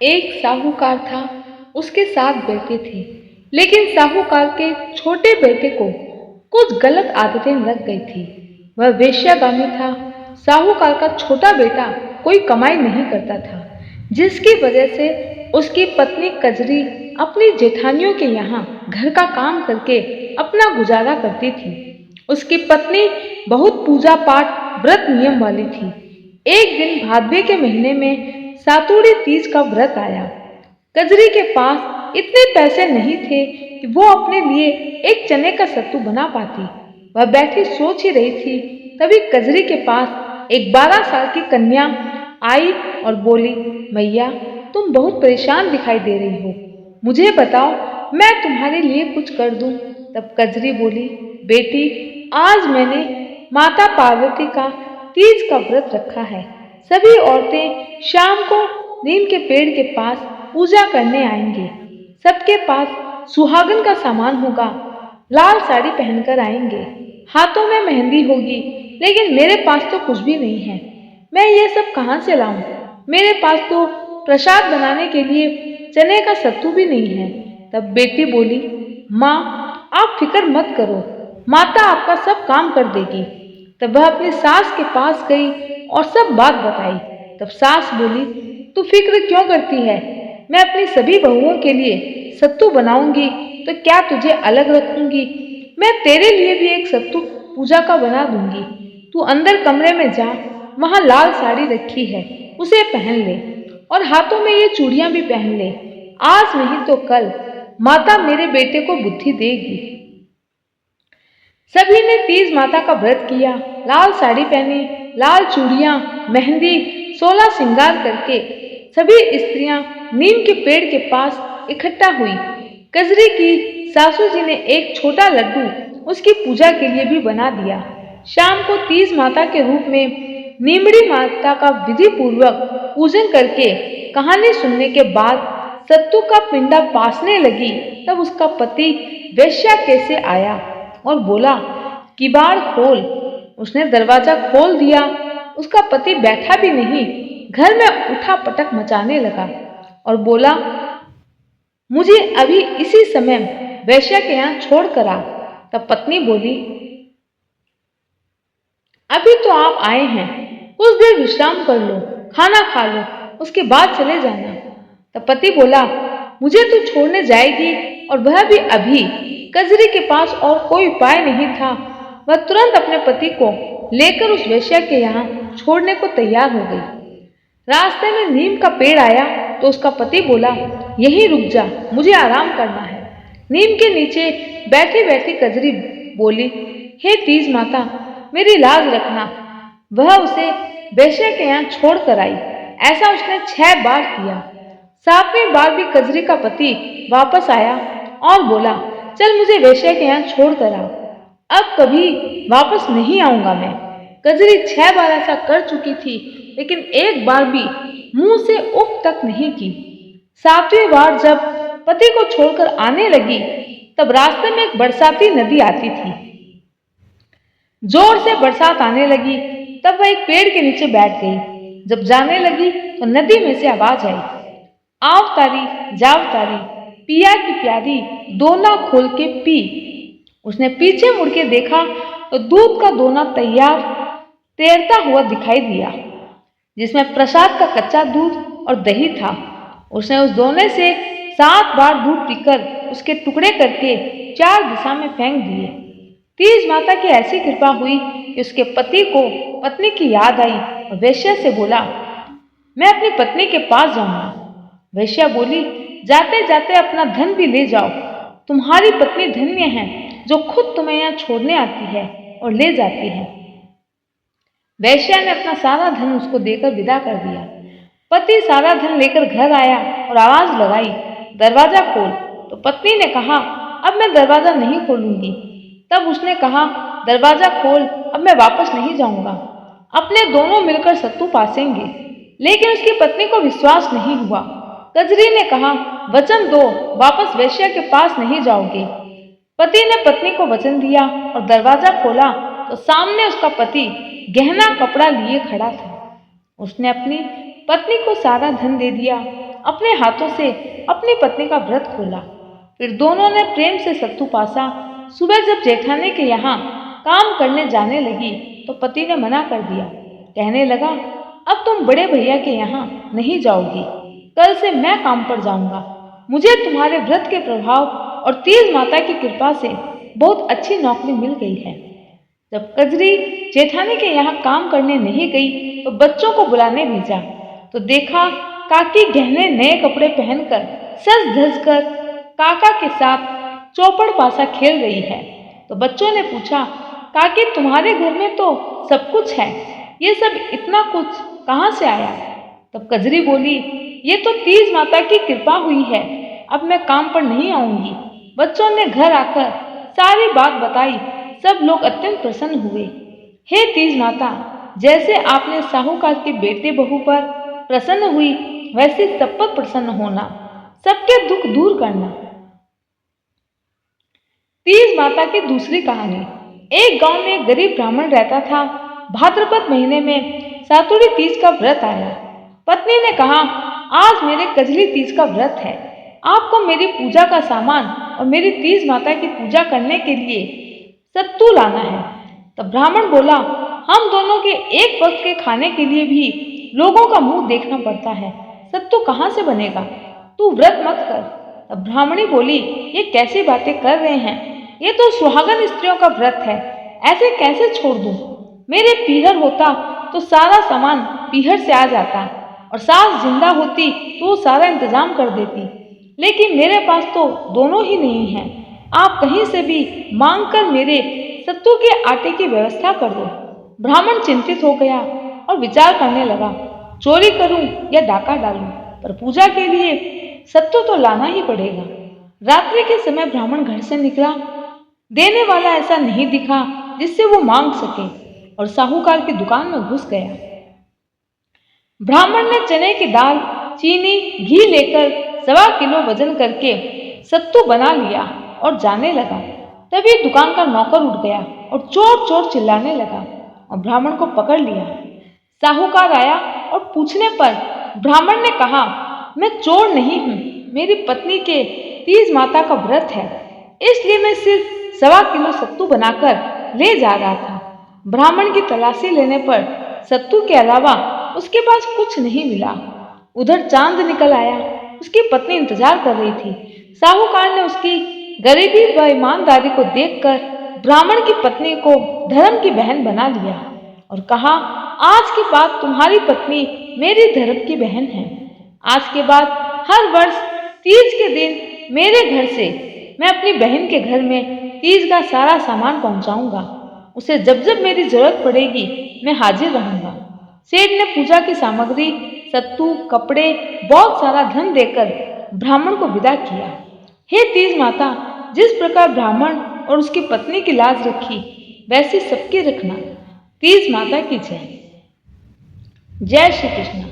एक साहूकार था, उसके 7 बेटे थे, लेकिन साहूकार के छोटे बेटे को कुछ गलत आदतें लग गई थी। वह वेश्यागामी था। साहूकार का छोटा बेटा कोई कमाई नहीं करता था, जिसकी वजह से उसकी पत्नी कजरी अपनी जेठानियों के यहाँ घर का काम करके अपना गुजारा करती थी। उसकी पत्नी बहुत पूजा पाठ व्रत नियम वाली थी। एक दिन भादवे के महीने में सातुड़ी तीज का व्रत आया। कजरी के पास इतने पैसे नहीं थे कि वो अपने लिए एक चने का सत्तू बना पाती। वह बैठी सोच ही रही थी, तभी कजरी के पास एक 12 साल की कन्या आई और बोली, मैया तुम बहुत परेशान दिखाई दे रही हो, मुझे बताओ मैं तुम्हारे लिए कुछ कर दूं। तब कजरी बोली, बेटी आज मैंने माता पार्वती का तीज का व्रत रखा है। सभी औरतें शाम को नीम के पेड़ के पास पूजा करने आएंगे। सबके पास सुहागन का सामान होगा। लाल साड़ी पहनकर आएंगे, हाथों में मेहंदी होगी, लेकिन मेरे पास तो कुछ भी नहीं है। मैं ये सब कहाँ से लाऊं? मेरे पास तो प्रसाद बनाने के लिए चने का सत्तू भी नहीं है। तब बेटी बोली, माँ आप फिक्र मत करो, माता आपका सब काम कर देगी। तब वह अपनी सास के पास गई और सब बात बताई। तब सास बोली, तू फिक्र क्यों करती है? मैं अपनी सभी बहुओं के लिए सत्तू बनाऊंगी, तो क्या तुझे अलग रखूंगी? मैं तेरे लिए भी एक सत्तू पूजा का बना दूंगी। तू अंदर कमरे में जा, वहां लाल साड़ी रखी है, उसे पहन ले और हाथों में ये चूड़ियां भी पहन ले। आज नहीं तो कल माता मेरे बेटे को बुद्धि देगी। सभी ने तीज माता का व्रत किया, लाल साड़ी पहनी, लाल चूड़ियां, मेहंदी, 16 श्रृंगार करके सभी स्त्रियां नीम के पेड़ के पास इकट्ठा हुई। कजरी की सासू जी ने एक छोटा लड्डू उसकी पूजा के लिए भी बना दिया। शाम को तीज माता के रूप में नीमड़ी माता का विधि पूर्वक पूजन करके कहानी सुनने के बाद सत्तू का पिंडा पासने लगी। तब उसका पति वेश्या कैसे आया और बोला, किवाड़ खोल। उसने दरवाजा खोल दिया। उसका पति बैठा भी नहीं, घर में उठा पटक मचाने लगा और बोला, मुझे अभी इसी समय वेश्या के यहाँ छोड़ कर आ। तब पत्नी बोली, अभी तो आप आए हैं, कुछ देर विश्राम कर लो, खाना खा लो, उसके बाद चले जाना। तब पति बोला, मुझे तो छोड़ने जाएगी और वह भी अभी। कजरी के पास और कोई उपाय नहीं था। वह तुरंत अपने पति को लेकर उस वेश्या के यहाँ छोड़ने को तैयार हो गई। रास्ते में नीम का पेड़ आया तो उसका पति बोला, यहीं रुक जा, मुझे आराम करना है। नीम के नीचे बैठी बैठी कजरी बोली, हे तीज माता मेरी लाज रखना। वह उसे वेश्या के यहाँ छोड़ कर आई। ऐसा उसने 6 बार किया। 7वीं बार भी कजरी का पति वापस आया और बोला, चल मुझे वेश्या के यहाँ छोड़ कर आ, अब कभी वापस नहीं आऊंगा मैं। कजरी 6 बार ऐसा कर चुकी थी, लेकिन एक बार भी मुंह से उफ तक नहीं की। 7वीं बार जब पति को छोड़कर आने लगी, तब रास्ते में एक बरसाती नदी आती थी। जोर से बरसात आने लगी, तब वह एक पेड़ के नीचे बैठ गई। जब जाने लगी तो नदी में से आवाज आई, आव तारी जाव तारी, पिया की प्यारी दोना खोल के पी। उसने पीछे मुड़ के देखा तो दूध का दोना तैयार तैरता हुआ दिखाई दिया, जिसमें प्रसाद का कच्चा दूध और दही था। उसने उस दोने से 7 बार दूध पीकर उसके टुकड़े करके 4 दिशा में फेंक दिए। तीज माता की ऐसी कृपा हुई कि उसके पति को पत्नी की याद आई और वेश्या से बोला, मैं अपनी पत्नी के पास जाऊंगा। वेश्या बोली, जाते जाते अपना धन भी ले जाओ। तुम्हारी पत्नी धन्य है जो खुद तुम्हें यहाँ छोड़ने आती है और ले जाती है। वेश्या ने अपना सारा धन उसको देकर विदा कर दिया। पति सारा धन लेकर घर आया और आवाज लगाई, दरवाजा खोल। तो पत्नी ने कहा, अब मैं दरवाजा नहीं खोलूंगी। तब उसने कहा, दरवाजा खोल, अब मैं वापस नहीं जाऊंगा। अपने दोनों मिलकर सत्तू पासेंगे। लेकिन उसकी पत्नी को विश्वास नहीं हुआ। कजरी ने कहा, वचन दो, वापस वेश्या के पास नहीं जाओगे। पति ने पत्नी को वचन दिया और दरवाजा खोला तो सामने उसका पति गहना कपड़ा लिए खड़ा था। उसने अपनी पत्नी को सारा धन दे दिया। अपने हाथों से अपनी पत्नी का व्रत खोला। फिर दोनों ने प्रेम से सत्तू पासा। सुबह जब जेठानी के यहाँ काम करने जाने लगी तो पति ने मना कर दिया। कहने लगा, अब तुम बड़े भैया के यहाँ नहीं जाओगी, कल से मैं काम पर जाऊंगा। मुझे तुम्हारे व्रत के प्रभाव और तीज माता की कृपा से बहुत अच्छी नौकरी मिल गई है। जब कजरी जेठानी के यहाँ काम करने नहीं गई तो बच्चों को बुलाने भेजा तो देखा काकी गहने नए कपड़े पहनकर सज धज कर काका के साथ चौपड़ पासा खेल रही है। तो बच्चों ने पूछा, काकी तुम्हारे घर में तो सब कुछ है, ये सब इतना कुछ कहाँ से आया? तब कजरी बोली, ये तो तीज माता की कृपा हुई है, अब मैं काम पर नहीं आऊंगी। बच्चों ने घर आकर सारी बात बताई। सब लोग अत्यंत प्रसन्न हुए। हे तीज माता, जैसे आपने साहूकार के बेटे बहू पर प्रसन्न हुई, वैसे सब पर प्रसन्न होना, सबके दुख दूर करना। तीज माता की दूसरी कहानी। एक गांव में एक गरीब ब्राह्मण रहता था। भाद्रपद महीने में सातुड़ी तीज का व्रत आया। पत्नी ने कहा, आज मेरे कजली तीज का व्रत है, आपको मेरी पूजा का सामान और मेरी तीज माता की पूजा करने के लिए सत्तू लाना है। तब ब्राह्मण बोला, हम दोनों के एक वक्त के खाने के लिए भी लोगों का मुंह देखना पड़ता है, सत्तू कहाँ से बनेगा? तू व्रत मत कर। तब ब्राह्मणी बोली, ये कैसी बातें कर रहे हैं, ये तो सुहागन स्त्रियों का व्रत है, ऐसे कैसे छोड़ दूं? मेरे पीहर होता तो सारा सामान पीहर से आ जाता, और सास जिंदा होती तो वो सारा इंतजाम कर देती, लेकिन मेरे पास तो दोनों ही नहीं है। आप कहीं से भी मांग कर मेरे सत्तू के आटे की व्यवस्था कर दो। ब्राह्मण चिंतित हो गया और विचार करने लगा, चोरी करूं या डाका डालूं, पर पूजा के लिए सत्तू तो लाना ही पड़ेगा। रात्रि के समय ब्राह्मण घर से निकला। देने वाला ऐसा नहीं दिखा जिससे वो मांग सके, और साहूकार की दुकान में घुस गया। ब्राह्मण ने चने की दाल, चीनी, घी लेकर 1.25 किलो वजन करके सत्तू बना लिया और जाने लगा। तभी दुकान का नौकर उठ गया और चोर चोर चिल्लाने लगा और ब्राह्मण को पकड़ लिया। साहूकार आया और पूछने पर ब्राह्मण ने कहा, मैं चोर नहीं हूँ, मेरी पत्नी के तीज माता का व्रत है, इसलिए मैं सिर्फ 1.25 किलो सत्तू बनाकर ले जा रहा था। ब्राह्मण की तलाशी लेने पर सत्तू के अलावा उसके पास कुछ नहीं मिला। उधर चांद निकल आया। उसकी पत्नी इंतजार कर रही थी। साहूकार ने उसकी गरीबी व ईमानदारी को देखकर ब्राह्मण की पत्नी को धर्म की बहन बना लिया और कहा, आज के बाद तुम्हारी पत्नी मेरी धर्म की बहन है। आज के बाद हर वर्ष तीज के दिन मेरे घर से मैं अपनी बहन के घर में तीज का सारा सामान पहुंचाऊंगा। उसे जब जब मेरी जरूरत पड़ेगी मैं हाजिर रहूंगा। सेठ ने पूजा की सामग्री, सत्तू, कपड़े, बहुत सारा धन देकर ब्राह्मण को विदा किया। हे तीज माता, जिस प्रकार ब्राह्मण और उसकी पत्नी की लाज रखी, वैसे सबकी रखना। तीज माता की जय। जय श्री कृष्ण।